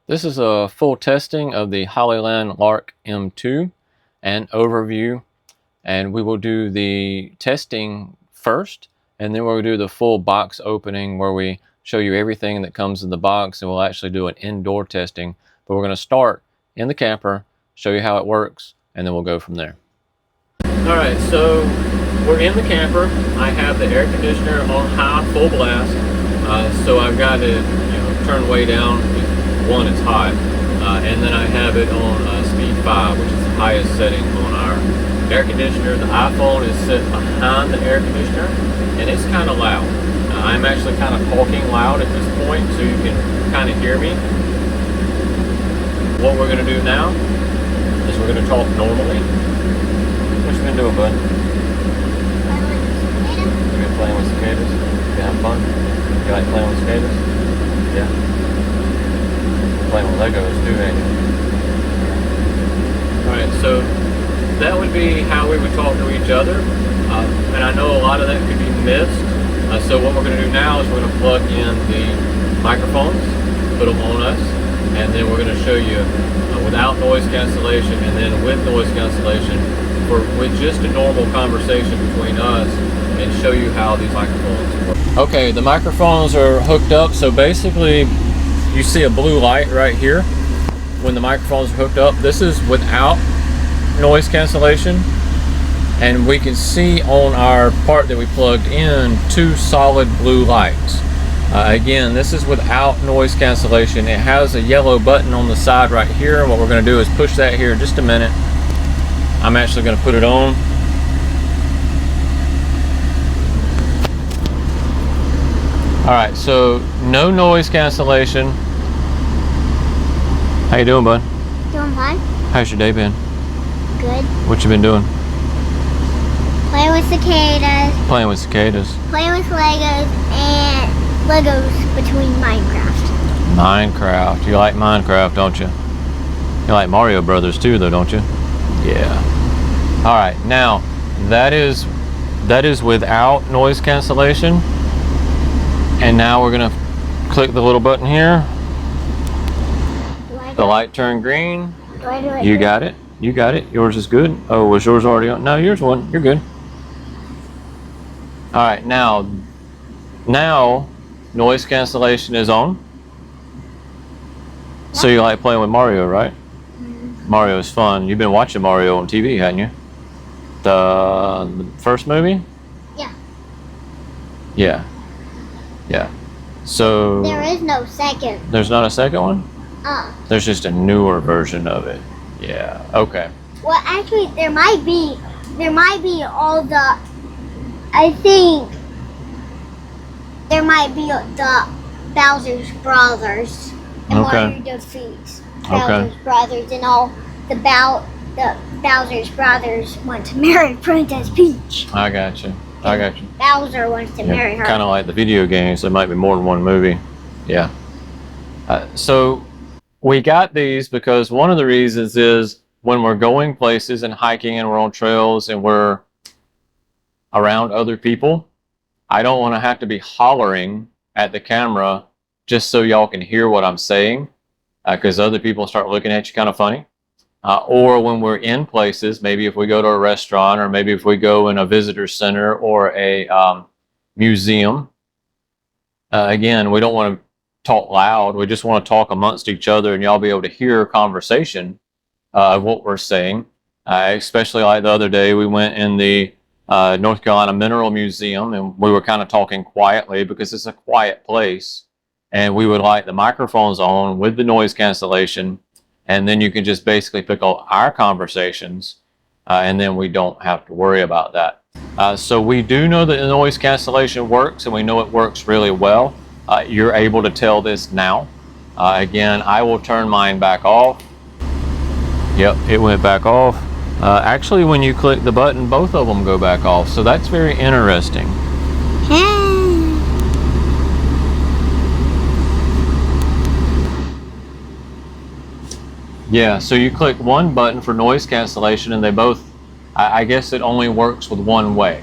This is a full testing of the Hollyland Lark M2 and overview, and we will do the testing first, and then we'll do the full box opening where we show you everything that comes in the box, and we'll actually do an indoor testing. But we're going to start in the camper, show you how it works, and then we'll go from there. Alright, so we're in the camper. I have the air conditioner on high, full blast, so I've got it turned way down. One, it's hot, and then I have it on speed 5, which is the highest setting on our air conditioner. The iPhone is set behind the air conditioner, and it's kind of loud. I'm actually kind of talking loud at this point, so you can kind of hear me. What we're going to do now is we're going to talk normally. What you been doing, bud? You been playing with cicadas? You having fun? You like playing with cicadas? Yeah. Playing with Legos too, ain't you? Alright, so that would be how we would talk to each other, and I know a lot of that could be missed, so what we're going to do now is we're going to plug in the microphones, put them on us, and then we're going to show you without noise cancellation and then with noise cancellation with just a normal conversation between us, and show you how these microphones work. Okay, the microphones are hooked up, so basically you see a blue light right here when the microphones are hooked up. This is without noise cancellation, and we can see on our part that we plugged in 2 solid blue lights. Again, this is without noise cancellation. It has a yellow button on the side right here, and what we're going to do is push that here in just a minute. I'm actually going to put it on. Alright, so no noise cancellation. How you doing, bud? Doing fine. How's your day been? Good. What you been doing? Playing with cicadas. Playing with cicadas. Playing with Legos and Legos between Minecraft. Minecraft. You like Minecraft, don't you? You like Mario Brothers too, though, don't you? Yeah. Alright, now that is without noise cancellation. And now we're gonna click the little button here. The light turned green. You got it. You got it. Yours is good. Oh, was yours already on? No, yours wasn't. You're good. All right, now noise cancellation is on. So you like playing with Mario, right? Mario is fun. You've been watching Mario on TV, hadn't you? The first movie? Yeah. Yeah. Yeah. So there is no second. There's not a second one? There's just a newer version of it. Yeah. Okay. Well, actually, there might be all the. I think there might be the Bowser's Brothers and Mario defeats Bowser's Brothers, and all the Bowser's Brothers want to marry Princess Peach. I got you. I got you. Bowser wants to marry her. Kind of like the video games. There might be more than one movie. Yeah. So we got these because one of the reasons is when we're going places and hiking and we're on trails and we're around other people, I don't want to have to be hollering at the camera just so y'all can hear what I'm saying, because other people start looking at you kind of funny. Or when we're in places, maybe if we go to a restaurant, or maybe if we go in a visitor center or a museum, again, we don't want to talk loud. We just want to talk amongst each other, and y'all be able to hear a conversation of what we're saying. Especially like the other day, we went in the North Carolina Mineral Museum, and we were kind of talking quietly because it's a quiet place, and we would like the microphones on with the noise cancellation. And then you can just basically pick up our conversations, and then we don't have to worry about that. So we do know that the noise cancellation works, and we know it works really well. You're able to tell this now. Again, I will turn mine back off. Yep, it went back off. Actually, when you click the button, both of them go back off. So that's very interesting. Yeah, so you click one button for noise cancellation, and they both, I guess it only works with one way.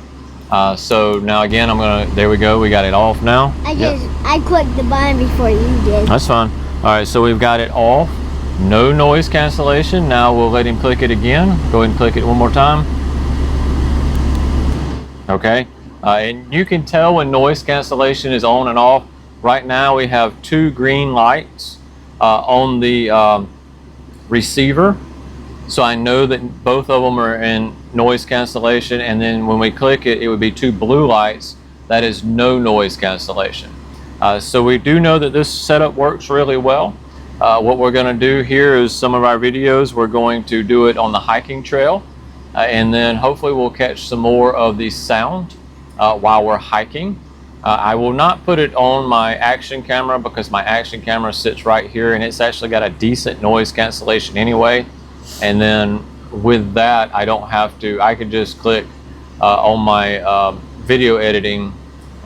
So now again, there we go, we got it off now. I clicked the button before you did. That's fine. All right, so we've got it off. No noise cancellation. Now we'll let him click it again. Go ahead and click it one more time. Okay, and you can tell when noise cancellation is on and off. Right now we have 2 green lights on the receiver. So I know that both of them are in noise cancellation, and then when we click it, it would be 2 blue lights. That is no noise cancellation. So we do know that this setup works really well. What we're going to do here is some of our videos, we're going to do it on the hiking trail, and then hopefully we'll catch some more of the sound while we're hiking. I will not put it on my action camera because my action camera sits right here, and it's actually got a decent noise cancellation anyway. And then with that, I don't have to, I can just click on my video editing,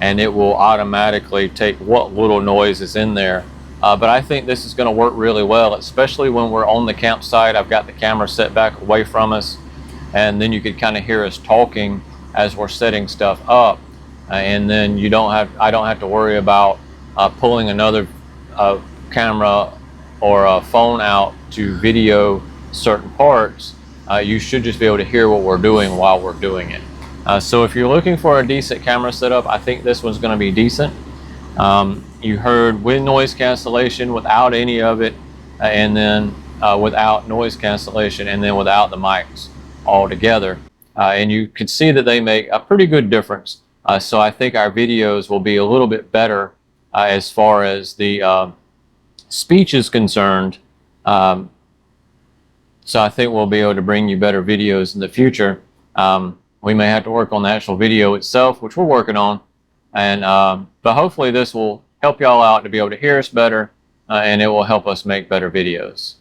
and it will automatically take what little noise is in there. But I think this is going to work really well, especially when we're on the campsite. I've got the camera set back away from us, and then you could kind of hear us talking as we're setting stuff up. And then I don't have to worry about pulling another camera or a phone out to video certain parts. You should just be able to hear what we're doing while we're doing it. So if you're looking for a decent camera setup, I think this one's going to be decent. You heard with noise cancellation, without any of it, and then without noise cancellation, and then without the mics altogether. And you can see that they make a pretty good difference. So I think our videos will be a little bit better as far as the speech is concerned. So I think we'll be able to bring you better videos in the future. We may have to work on the actual video itself, which we're working on. And but hopefully this will help y'all out to be able to hear us better, and it will help us make better videos.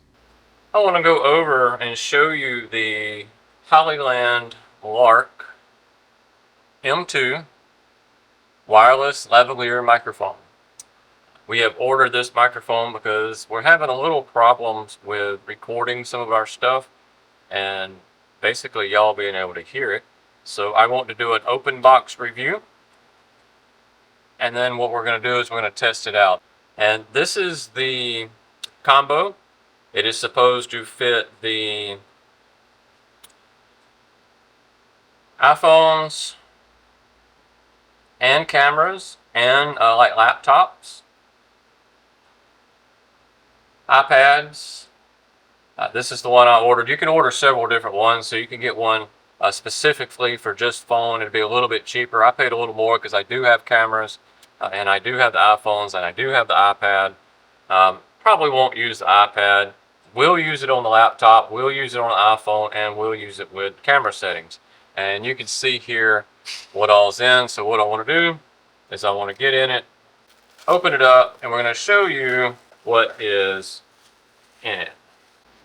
I want to go over and show you the Hollyland Lark M2 wireless lavalier microphone. We have ordered this microphone because we're having a little problems with recording some of our stuff and basically y'all being able to hear it. So I want to do an open box review, and then what we're going to do is we're going to test it out. And this is the combo. It is supposed to fit the iPhones and cameras and like laptops, iPads. This is the one I ordered. You can order several different ones, so you can get one specifically for just phone. It'd be a little bit cheaper. I paid a little more because I do have cameras, and I do have the iPhones, and I do have the iPad. Probably won't use the iPad. We'll use it on the laptop, we'll use it on the iPhone, and we'll use it with camera settings. And you can see here what all's in. So what I want to do is I want to get in it, open it up, and we're going to show you what is in it.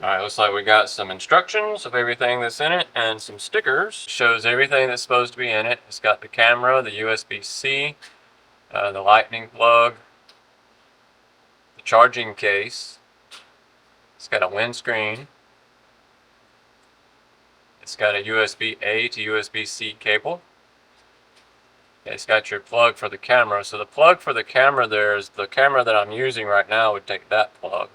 Alright, looks like we got some instructions of everything that's in it and some stickers. Shows everything that's supposed to be in it. It's got the camera, the USB-C, the lightning plug, the charging case. It's got a windscreen. It's got a USB-A to USB-C cable. It's got your plug for the camera. So the plug for the camera there is the camera that I'm using right now would take that plug.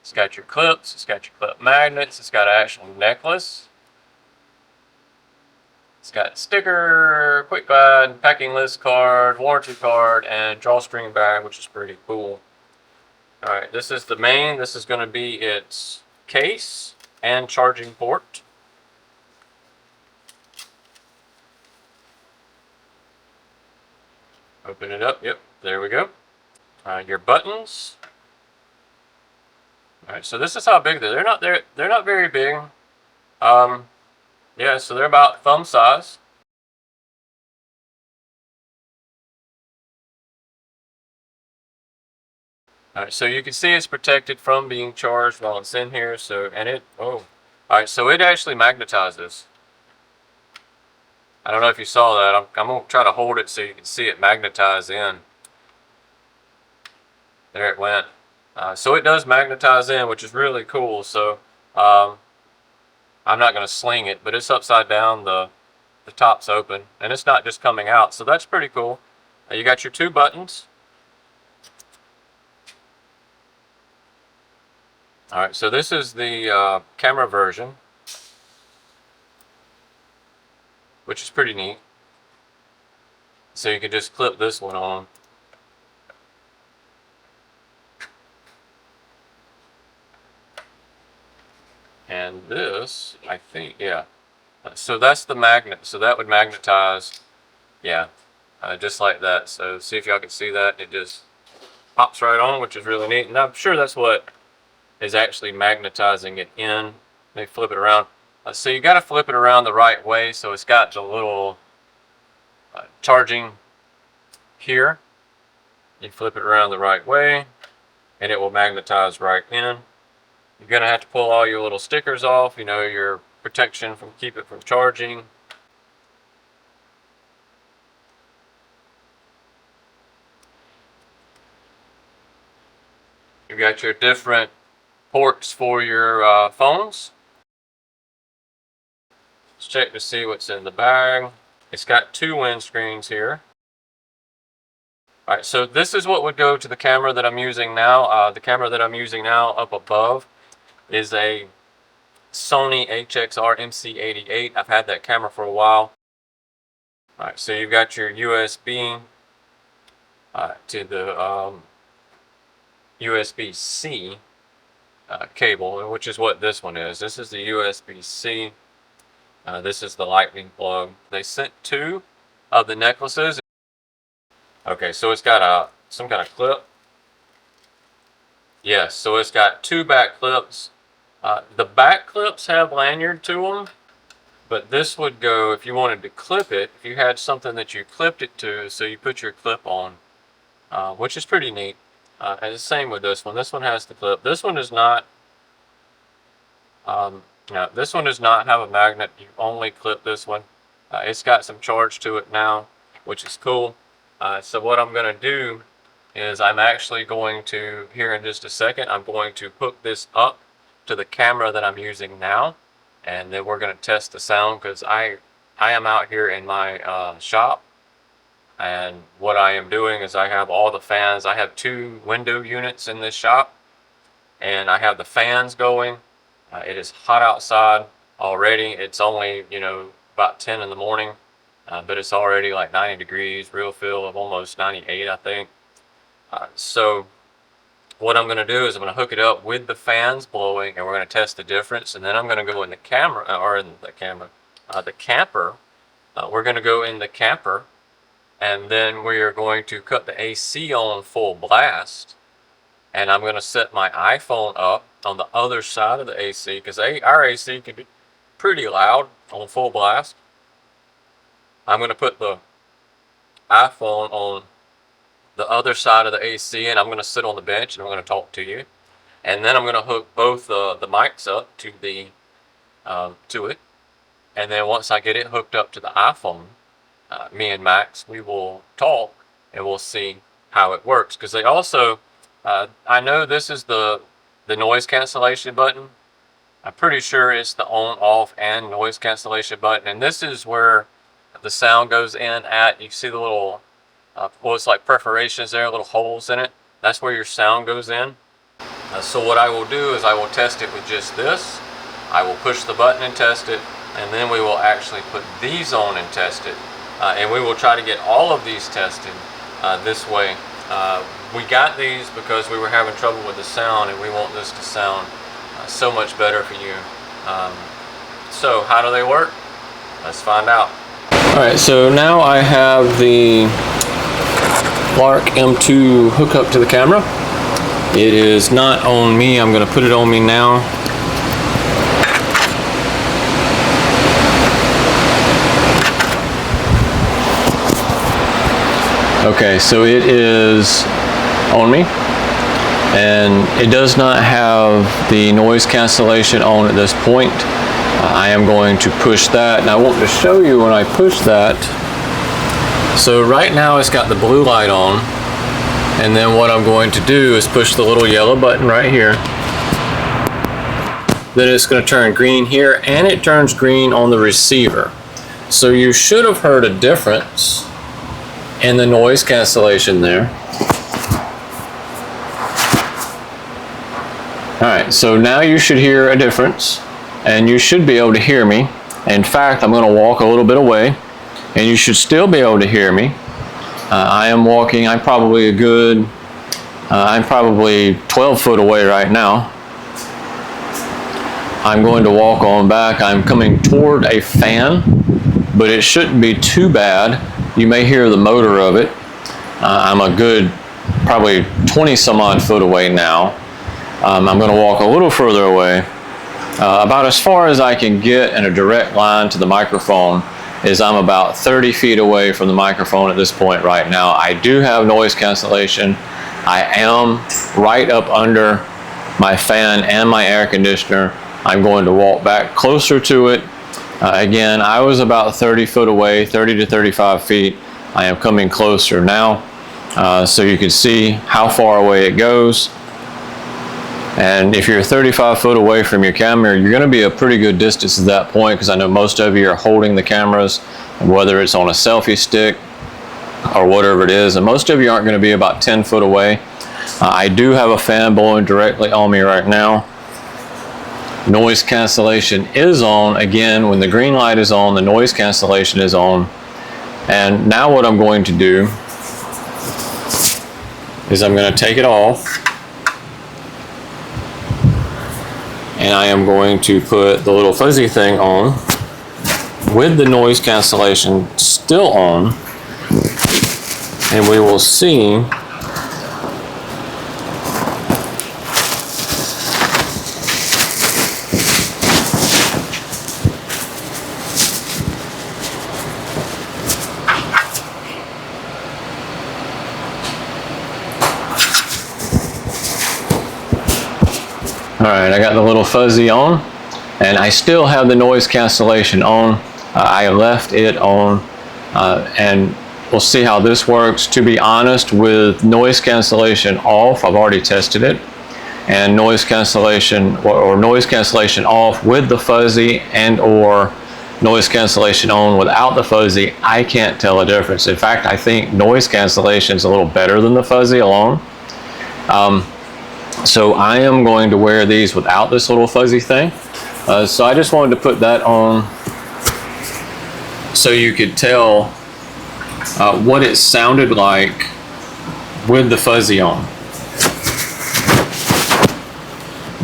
It's got your clips, it's got your clip magnets, it's got an actual necklace. It's got a sticker, quick guide, packing list card, warranty card, and drawstring bag, which is pretty cool. Alright, this is the main. This is going to be its case and charging port. Open it up. Yep, there we go. Your buttons. Alright, so this is how big they're not very big. Yeah, so they're about thumb size. Alright, so you can see it's protected from being charged while it's in here. So, alright, so it actually magnetizes. I don't know if you saw that. I'm going to try to hold it so you can see it magnetize in. There it went. So it does magnetize in, which is really cool. So I'm not going to sling it, but it's upside down. The top's open, and it's not just coming out. So that's pretty cool. You got your two buttons. All right, so this is the camera version, which is pretty neat. So you can just clip this one on. And this, I think, yeah. So that's the magnet. So that would magnetize, yeah, just like that. So see if y'all can see that. It just pops right on, which is really neat. And I'm sure that's what is actually magnetizing it in. They flip it around. So you got to flip it around the right way. So it's got the little charging here. You flip it around the right way, and it will magnetize right in. You're going to have to pull all your little stickers off, you know, your protection from keep it from charging. You've got your different ports for your phones. Let's check to see what's in the bag. It's got 2 windscreens here. Alright, so this is what would go to the camera that I'm using now. The camera that I'm using now up above is a Sony HXR MC88. I've had that camera for a while. Alright, so you've got your USB to the USB-C cable, which is what this one is. This is the USB-C. This is the lightning plug. They sent 2 of the necklaces. Okay, so it's got some kind of clip. Yes, so it's got 2 back clips. The back clips have lanyard to them, but this would go, if you wanted to clip it, if you had something that you clipped it to, so you put your clip on, which is pretty neat. And the same with this one. This one has the clip. This one does not, this one does not have a magnet. You only clip this one. It's got some charge to it now, which is cool. So what I'm going to do is I'm actually going to, here in just a second, I'm going to hook this up to the camera that I'm using now, and then we're going to test the sound, because I am out here in my shop, and what I am doing is I have all the fans. I have 2 window units in this shop, and I have the fans going. It is hot outside already. It's only, you know, about 10 in the morning, but it's already like 90 degrees, real feel of almost 98, I think. So what I'm going to do is I'm going to hook it up with the fans blowing, and we're going to test the difference. And then I'm going to go in the camera, or in the camera, the camper. We're going to go in the camper, and then we are going to cut the AC on full blast. And I'm going to set my iPhone up on the other side of the AC, because our AC can be pretty loud on full blast. I'm going to put the iPhone on the other side of the AC, and I'm going to sit on the bench and I'm going to talk to you. And then I'm going to hook both the mics up to the to it. And then once I get it hooked up to the iPhone, me and Max, we will talk and we'll see how it works. Because they also, I know this is the noise cancellation button. I'm pretty sure it's the on, off, and noise cancellation button. And this is where the sound goes in at. You see the little, well, it's like perforations there, little holes in it. That's where your sound goes in. So what I will do is I will test it with just this. I will push the button and test it, and then we will actually put these on and test it. And we will try to get all of these tested this way. We got these because we were having trouble with the sound, and we want this to sound so much better for you. So how do they work? Let's find out. Alright, so now I have the Lark M2 hookup to the camera. It is not on me. I'm going to put it on me now. Okay, so it is on me, and it does not have the noise cancellation on at this point. I am going to push that, and I want to show you when I push that. So right now it's got the blue light on, and then what I'm going to do is push the little yellow button right here. Then it's going to turn green here, and it turns green on the receiver. So you should have heard a difference in the noise cancellation there. All right, so now you should hear a difference, and you should be able to hear me. In fact, I'm going to walk a little bit away, and you should still be able to hear me. I am walking, I'm probably 12 foot away right now. I'm going to walk on back. I'm coming toward a fan, but it shouldn't be too bad. You may hear the motor of it. I'm a good probably 20 some odd foot away now. I'm going to walk a little further away. About as far as I can get in a direct line to the microphone is I'm about 30 feet away from the microphone at this point right now. I do have noise cancellation. I am right up under my fan and my air conditioner. I'm going to walk back closer to it. Again, I was about 30 foot away, 30 to 35 feet. I am coming closer now, so you can see how far away it goes. And if you're 35 foot away from your camera, you're going to be a pretty good distance at that point, because I know most of you are holding the cameras, whether it's on a selfie stick or whatever it is, and most of you aren't going to be about 10 foot away. I do have a fan blowing directly on me right now. Noise cancellation is on. Again, when the green light is on, the noise cancellation is on. And now what I'm going to do is I'm going to take it off, and I am going to put the little fuzzy thing on with the noise cancellation still on, and we will see Alright, I got the little fuzzy on, and I still have the noise cancellation on. I left it on, and we'll see how this works. To be honest, with noise cancellation off, I've already tested it, and noise cancellation or noise cancellation off with the fuzzy and or noise cancellation on without the fuzzy, I can't tell a difference. In fact, I think noise cancellation is a little better than the fuzzy alone. So I am going to wear these without this little fuzzy thing. So I just wanted to put that on so you could tell what it sounded like with the fuzzy on.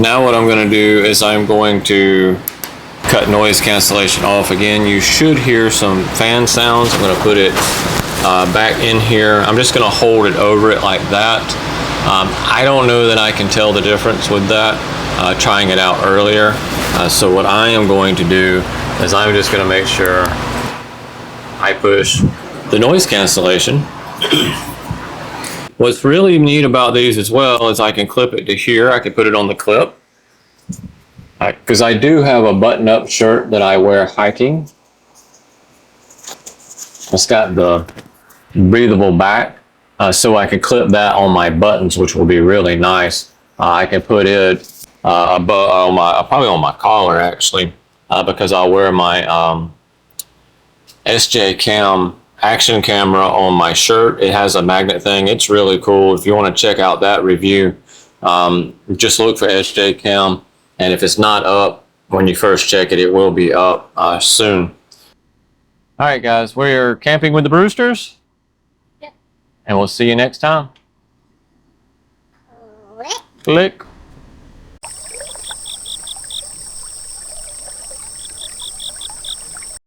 Now what I'm going to do is I'm going to cut noise cancellation off. Again, you should hear some fan sounds. I'm going to put it back in here. I'm just going to hold it over it like that. I don't know that I can tell the difference with that, trying it out earlier. So what I am going to do is I'm just going to make sure I push the noise cancellation. What's really neat about these as well is I can clip it to here. I can put it on the clip. Because I do have a button-up shirt that I wear hiking. It's got the breathable back. So I can clip that on my buttons, which will be really nice. I can put it probably on my collar actually, because I'll wear my SJ Cam action camera on my shirt. It has a magnet thing. It's really cool. If you want to check out that review, just look for SJ Cam, and if it's not up when you first check it, it will be up soon. All right, guys, we're camping with the Brewsters. And we'll see you next time. Click.